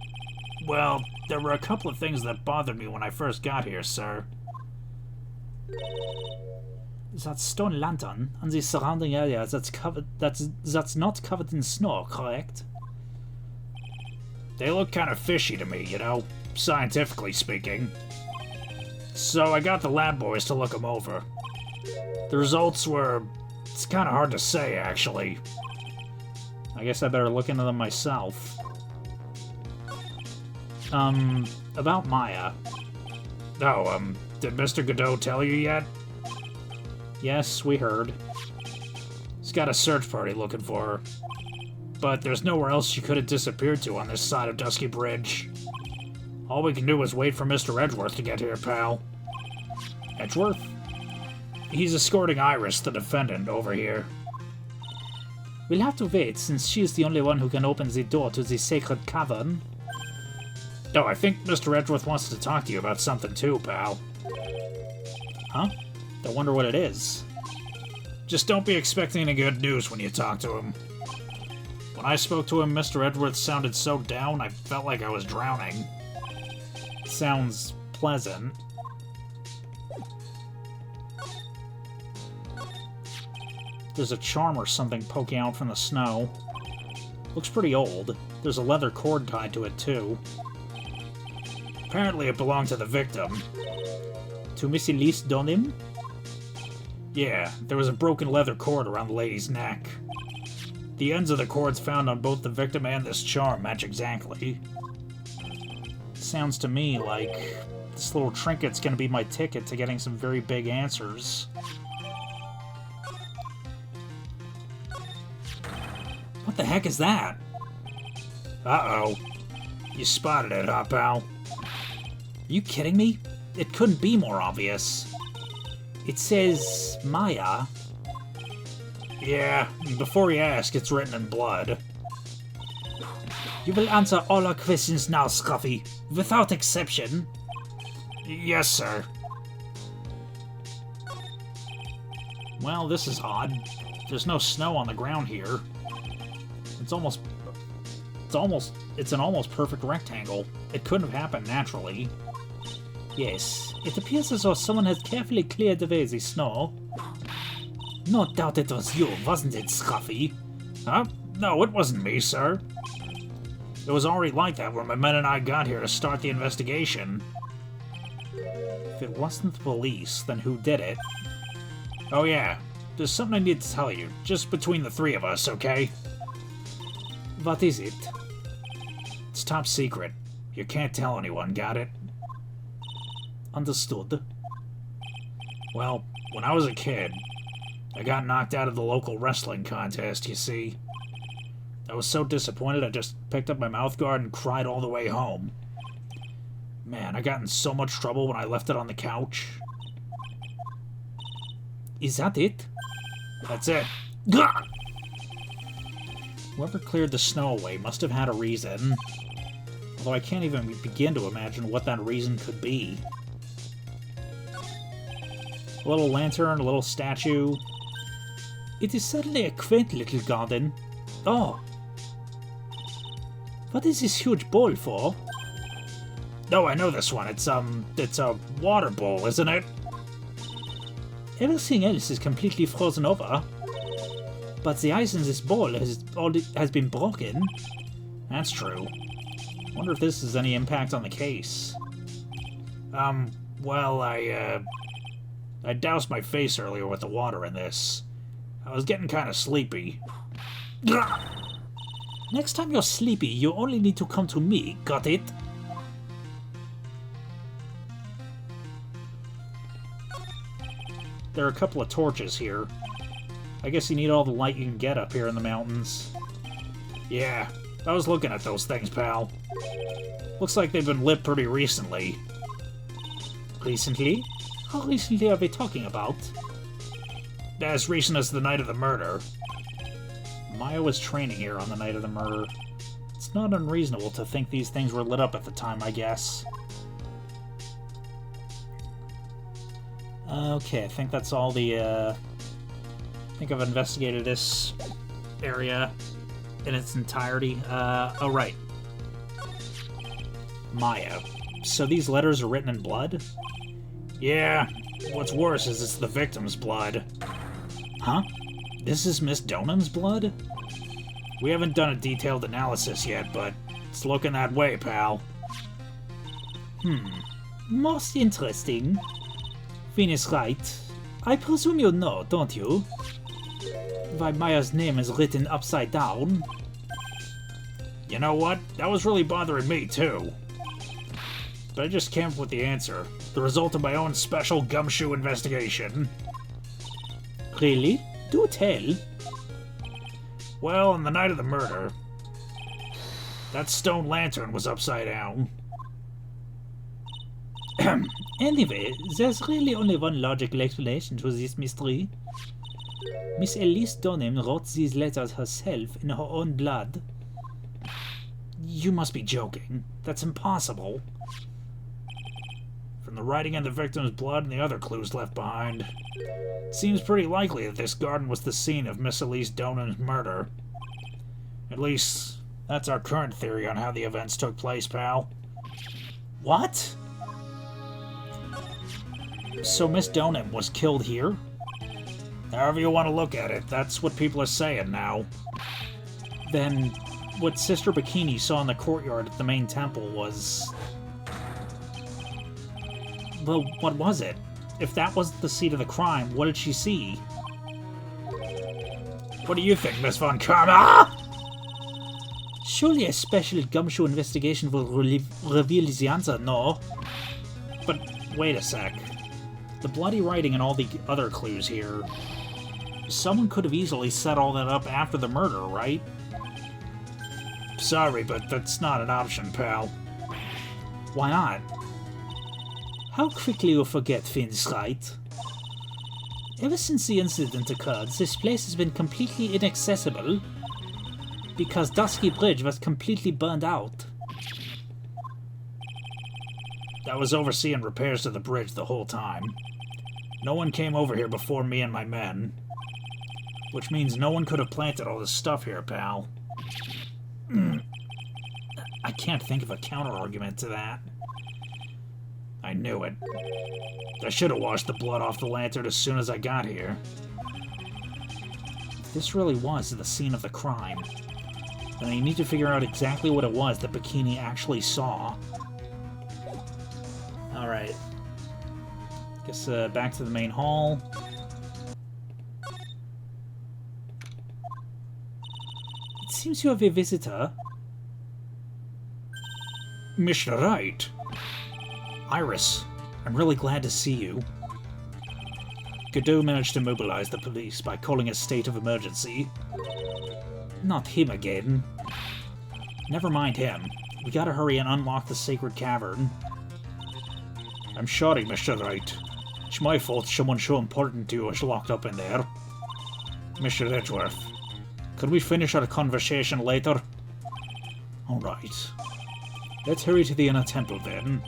Well, there were a couple of things that bothered me when I first got here, sir. That stone lantern and the surrounding area that's not covered in snow, correct? They look kind of fishy to me, you know, scientifically speaking. So I got the lab boys to look them over. The results were... it's kind of hard to say, actually. I guess I better look into them myself. About Maya. Oh, did Mr. Godot tell you yet? Yes, we heard. He's got a search party looking for her. But there's nowhere else she could have disappeared to on this side of Dusky Bridge. All we can do is wait for Mr. Edgeworth to get here, pal. Edgeworth? He's escorting Iris, the defendant, over here. We'll have to wait, since she is the only one who can open the door to the sacred cavern. Oh, I think Mr. Edgeworth wants to talk to you about something too, pal. Huh? I wonder what it is. Just don't be expecting any good news when you talk to him. When I spoke to him, Mr. Edgeworth sounded so down, I felt like I was drowning. Sounds pleasant. There's a charm or something poking out from the snow. Looks pretty old. There's a leather cord tied to it, too. Apparently it belonged to the victim. To Miss Elise Donim? Yeah, there was a broken leather cord around the lady's neck. The ends of the cords found on both the victim and this charm match exactly. Sounds to me like this little trinket's gonna be my ticket to getting some very big answers. What the heck is that? Uh-oh. You spotted it, huh, pal? Are you kidding me? It couldn't be more obvious. It says Maya. Yeah, before you ask, it's written in blood. You will answer all our questions now, Scruffy, without exception. Yes, sir. Well, this is odd. There's no snow on the ground here. It's an almost perfect rectangle. It couldn't have happened naturally. Yes, it appears as though someone has carefully cleared away the snow. No doubt it was you, wasn't it, Scruffy? Huh? No, it wasn't me, sir. It was already like that when my men and I got here to start the investigation. If it wasn't the police, then who did it? Oh yeah, there's something I need to tell you, just between the three of us, okay? What is it? It's top secret. You can't tell anyone, got it? Understood. Well, when I was a kid, I got knocked out of the local wrestling contest, you see. I was so disappointed I just picked up my mouthguard and cried all the way home. Man, I got in so much trouble when I left it on the couch. Is that it? That's it. Gah! Whoever cleared the snow away must have had a reason. Although I can't even begin to imagine what that reason could be. A little lantern, a little statue. It is certainly a quaint little garden. Oh! What is this huge bowl for? No, I know this one. It's a water bowl, isn't it? Everything else is completely frozen over. But the ice in this bowl has been broken. That's true. Wonder if this has any impact on the case. Well, I doused my face earlier with the water in this. I was getting kind of sleepy. Next time you're sleepy, you only need to come to me, got it? There are a couple of torches here. I guess you need all the light you can get up here in the mountains. Yeah, I was looking at those things, pal. Looks like they've been lit pretty recently. Recently? How recently are we talking about? As recent as the night of the murder. Maya was training here on the night of the murder. It's not unreasonable to think these things were lit up at the time, I guess. Okay, I think that's all the, I think I've investigated this area in its entirety. Oh, right. Maya. So these letters are written in blood? Yeah. What's worse is it's the victim's blood. Huh? This is Miss Donham's blood? We haven't done a detailed analysis yet, but It's looking that way, pal. Most interesting. Venus Wright. I presume you know, don't you? Why Maya's name is written upside down. You know what? That was really bothering me, too. But I just came up with the answer. The result of my own special gumshoe investigation. Really? Do tell. Well, on the night of the murder, that stone lantern was upside down. Anyway, there's really only one logical explanation to this mystery. Miss Elise Dunham wrote these letters herself in her own blood. You must be joking. That's impossible. From the writing on the victim's blood and the other clues left behind, it seems pretty likely that this garden was the scene of Miss Elise Dunham's murder. At least, that's our current theory on how the events took place, pal. What? So Miss Dunham was killed here? However you want to look at it, that's what people are saying now. Then, what Sister Bikini saw in the courtyard at the main temple was... Well, what was it? If that wasn't the seat of the crime, what did she see? What do you think, Miss Von Karma? Surely a special gumshoe investigation will reveal the answer, no? But wait a sec. The bloody writing and all the other clues here... Someone could have easily set all that up after the murder, right? Sorry, but that's not an option, pal. Why not? How quickly you forget things, right? Ever since the incident occurred, this place has been completely inaccessible because Dusky Bridge was completely burned out. I was overseeing repairs to the bridge the whole time. No one came over here before me and my men. Which means no one could have planted all this stuff here, pal. I can't think of a counter-argument to that. I knew it. I should have washed the blood off the lantern as soon as I got here. If this really was the scene of the crime, then I need to figure out exactly what it was that Bikini actually saw. Alright. Guess back to the main hall. It seems you have a visitor. Mr. Wright. Iris, I'm really glad to see you. Godot managed to mobilize the police by calling a state of emergency. Not him again. Never mind him. We gotta hurry and unlock the sacred cavern. I'm sorry, Mr. Wright. It's my fault someone so important to you is locked up in there. Mr. Edgeworth, could we finish our conversation later? Alright. Let's hurry to the inner temple then.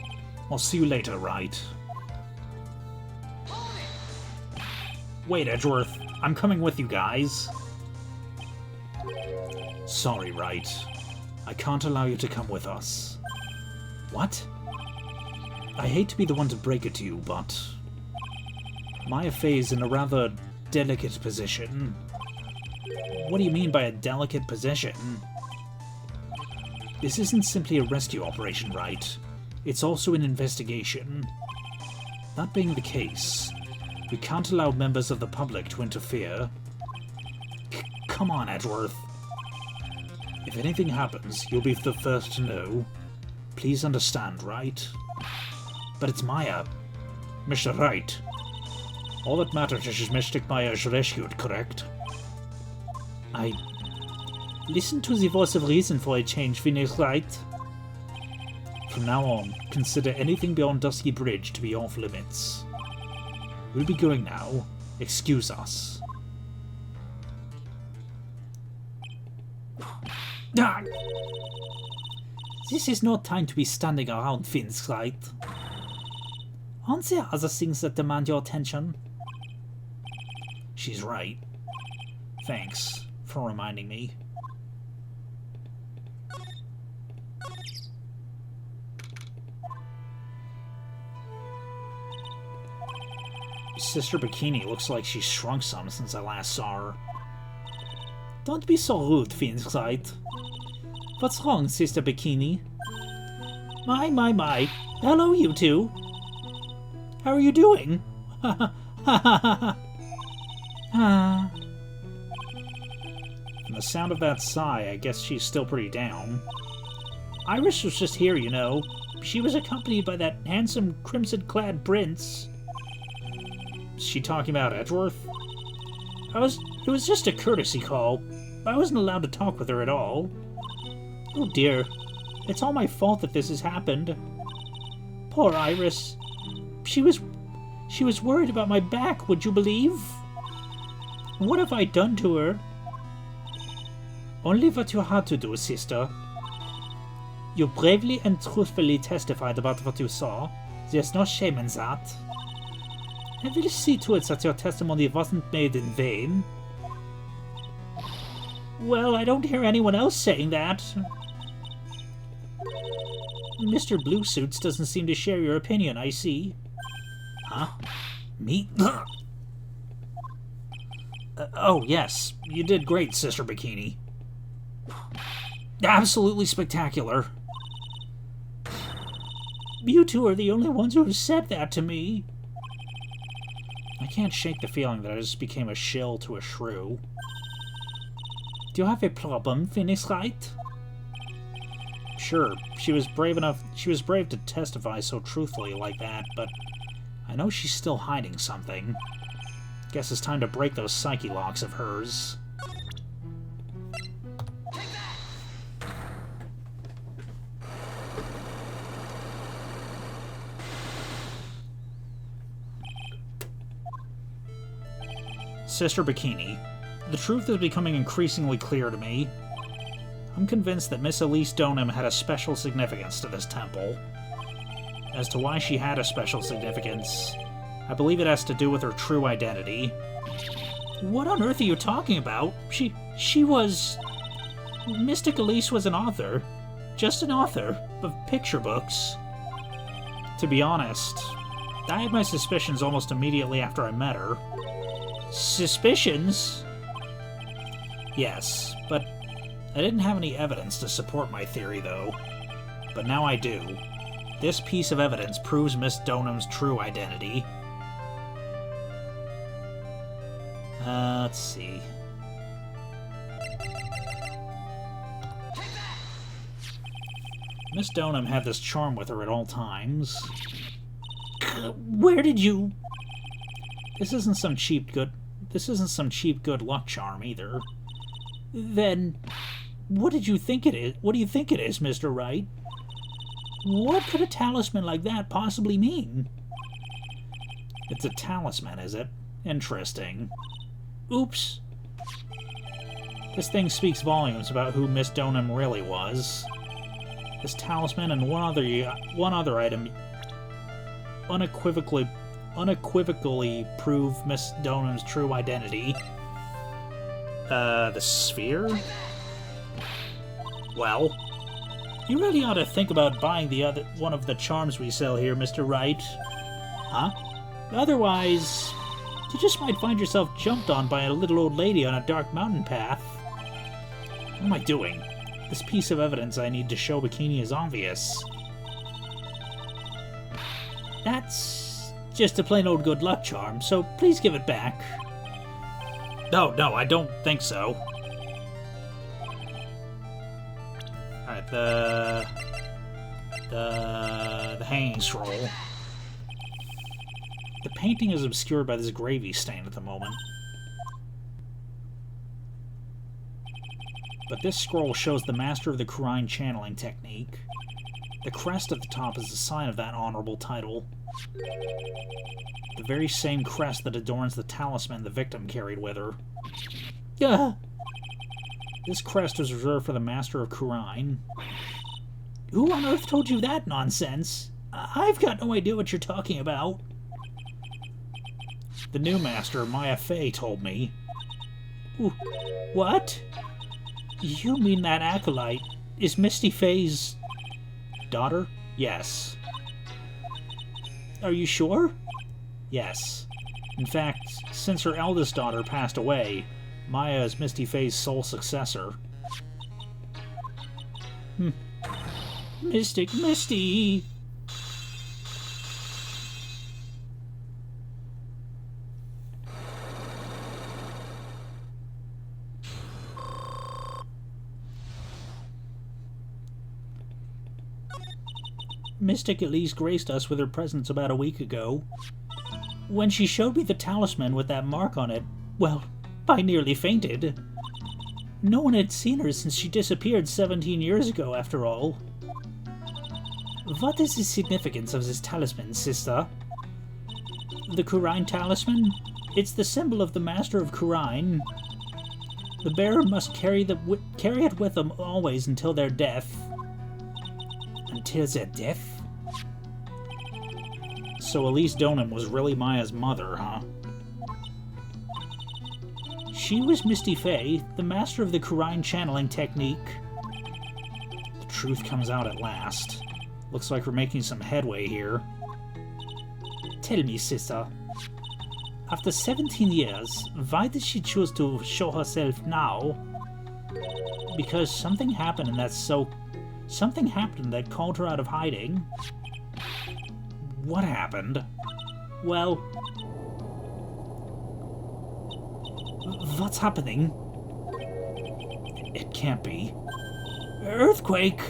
I'll see you later, Wright. Wait, Edgeworth. I'm coming with you guys. Sorry, Wright. I can't allow you to come with us. What? I hate to be the one to break it to you, but... Maya Faye's in a rather delicate position. What do you mean by a delicate position? This isn't simply a rescue operation, Wright. It's also an investigation. That being the case, we can't allow members of the public to interfere. Come on, Edgeworth. If anything happens, you'll be the first to know. Please understand, right? But it's Maya. Mr. Wright. All that matters is Mystic Maya is rescued, correct? Listen to the voice of reason for a change, Venus Wright. From now on, consider anything beyond Dusky Bridge to be off limits. We'll be going now. Excuse us. This is no time to be standing around, Venus Wright. Aren't there other things that demand your attention? She's right. Thanks for reminding me. Sister Bikini looks like she's shrunk some since I last saw her. Don't be so rude, Venus Wright. What's wrong, Sister Bikini? My. Hello, you two. How are you doing? Ha ha ha. From the sound of that sigh, I guess she's still pretty down. Iris was just here, you know. She was accompanied by that handsome crimson-clad prince. Is she talking about Edgeworth? It was just a courtesy call. I wasn't allowed to talk with her at all. Oh dear. It's all my fault that this has happened. Poor Iris. She was worried about my back, would you believe? What have I done to her? Only what you had to do, sister. You bravely and truthfully testified about what you saw. There's no shame in that. I will see to it that your testimony wasn't made in vain. Well, I don't hear anyone else saying that. Mr. Bluesuits doesn't seem to share your opinion, I see. Huh? Me? Oh, yes. You did great, Sister Bikini. Absolutely spectacular. You two are the only ones who have said that to me. I can't shake the feeling that I just became a shill to a shrew. Do you have a problem, Phoenix Wright? Sure, she was brave to testify so truthfully like that, but I know she's still hiding something. Guess it's time to break those psyche locks of hers. Sister Bikini, the truth is becoming increasingly clear to me. I'm convinced that Miss Elise Donham had a special significance to this temple. As to why she had a special significance, I believe it has to do with her true identity. What on earth are you talking about? She was... Mystic Elise was an author. Just an author of picture books. To be honest, I had my suspicions almost immediately after I met her. Suspicions? Yes, but I didn't have any evidence to support my theory, though. But now I do. This piece of evidence proves Miss Donham's true identity. Let's see. Miss Donham had this charm with her at all times. Where did you... This isn't some cheap good luck charm either. Then, what did you think it is? What do you think it is, Mr. Wright? What could a talisman like that possibly mean? It's a talisman, is it? Interesting. Oops. This thing speaks volumes about who Miss Donham really was. This talisman and one other item unequivocally prove Miss Donham's true identity. The sphere? Well, you really ought to think about buying one of the charms we sell here, Mr. Wright. Huh? Otherwise, you just might find yourself jumped on by a little old lady on a dark mountain path. What am I doing? This piece of evidence I need to show Bikini is obvious. That's just a plain old good luck charm, so please give it back. No, I don't think so. Alright, the hanging scroll. The painting is obscured by this gravy stain at the moment. But this scroll shows the master of the Kurine channeling technique. The crest at the top is a sign of that honorable title. The very same crest that adorns the talisman the victim carried with her. This crest was reserved for the master of Kurine. Who on earth told you that nonsense? I've got no idea what you're talking about. The new master, Maya Fey, told me. What? You mean that acolyte is Misty Fey's daughter? Yes. Are you sure? Yes. In fact, since her eldest daughter passed away, Maya is Misty Fey's sole successor. Mystic Misty! Mystic at least graced us with her presence about a week ago. When she showed me the talisman with that mark on it, well, I nearly fainted. No one had seen her since she disappeared 17 years ago, after all. What is the significance of this talisman, sister? The Kurine talisman? It's the symbol of the Master of Kurine. The bearer must carry it with them always until their death. Until their death? So Elise Donan was really Maya's mother, huh? She was Misty Faye, the master of the Kurine channeling technique. The truth comes out at last. Looks like we're making some headway here. Tell me, sister. After 17 years, why did she choose to show herself now? Because something happened Something happened that called her out of hiding. What happened? Well... What's happening? It can't be. Earthquake!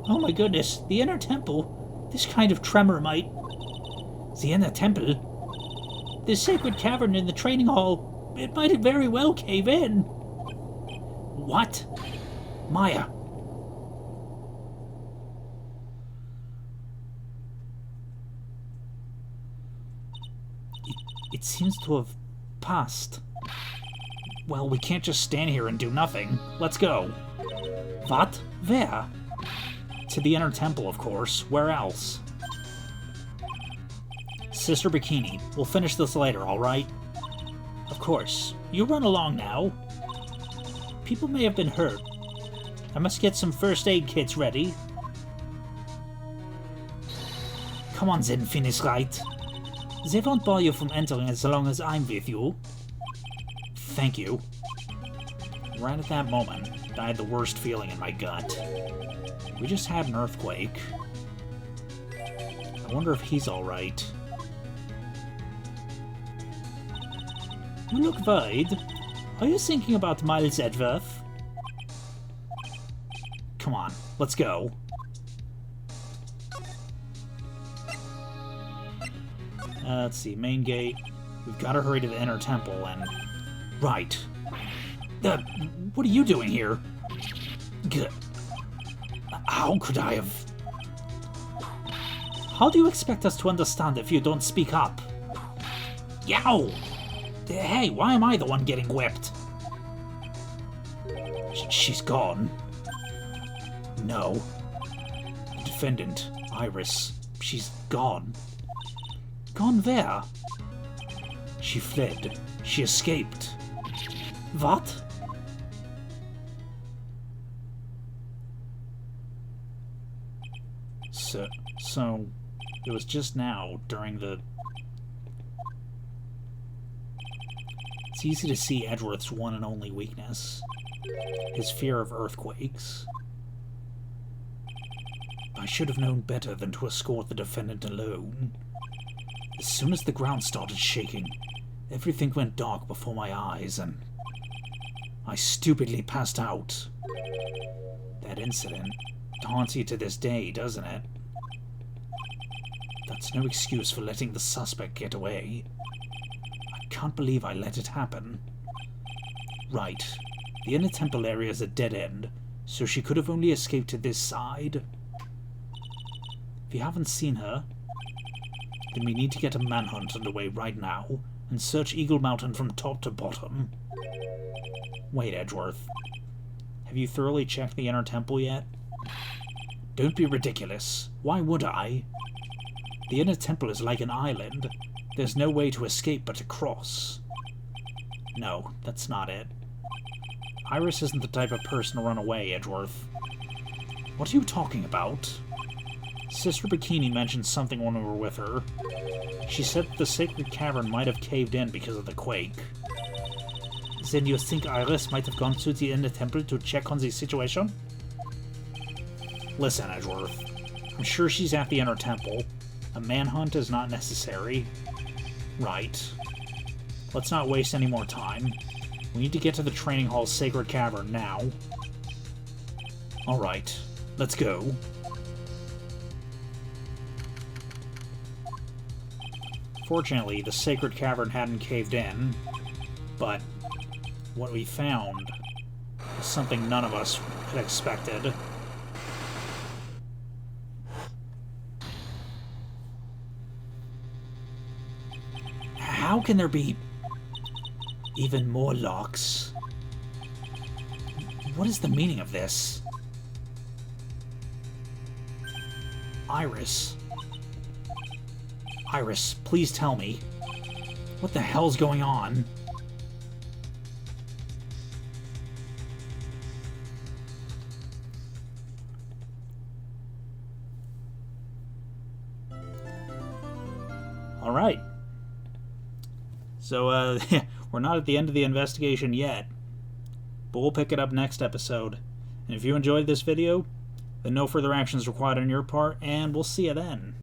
Oh my goodness, the inner temple. This kind of tremor might... The inner temple? The sacred cavern in the training hall. It might very well cave in. What? Maya. It seems to have passed. Well, we can't just stand here and do nothing. Let's go. What? Where? To the inner temple, of course. Where else? Sister Bikini, we'll finish this later, alright? Of course. You run along now. People may have been hurt. I must get some first aid kits ready. Come on, then, finish right. They won't bar you from entering as long as I'm with you. Thank you. Right at that moment, I had the worst feeling in my gut. We just had an earthquake. I wonder if he's alright. You look worried. Are you thinking about Miles Edgeworth? Come on, let's go. Let's see, main gate. We've got to hurry to the inner temple and... Right. What are you doing here? Good. How could I have... How do you expect us to understand if you don't speak up? Yow! Hey, why am I the one getting whipped? She's gone. No. The defendant, Iris, she's gone. Gone where? She fled. She escaped. What? So, it was just now, during the... It's easy to see Edgeworth's one and only weakness. His fear of earthquakes. I should have known better than to escort the defendant alone. As soon as the ground started shaking, everything went dark before my eyes, and I stupidly passed out. That incident haunts you to this day, doesn't it? That's no excuse for letting the suspect get away. I can't believe I let it happen. Right. The inner temple area is a dead end, so she could have only escaped to this side. If you haven't seen her, then we need to get a manhunt underway right now and search Eagle Mountain from top to bottom. Wait, Edgeworth. Have you thoroughly checked the inner temple yet? Don't be ridiculous. Why would I? The inner temple is like an island. There's no way to escape but to cross. No, that's not it. Iris isn't the type of person to run away, Edgeworth. What are you talking about? Sister Bikini mentioned something when we were with her. She said that the sacred cavern might have caved in because of the quake. Then you think Iris might have gone to the inner temple to check on the situation? Listen, Edgeworth. I'm sure she's at the inner temple. A manhunt is not necessary. Right. Let's not waste any more time. We need to get to the training hall's sacred cavern now. Alright, let's go. Fortunately, the sacred cavern hadn't caved in, but what we found was something none of us had expected. How can there be even more locks? What is the meaning of this? Iris. Iris, please tell me. What the hell's going on? Alright. So, we're not at the end of the investigation yet, but we'll pick it up next episode. And if you enjoyed this video, then no further actions required on your part, and we'll see you then.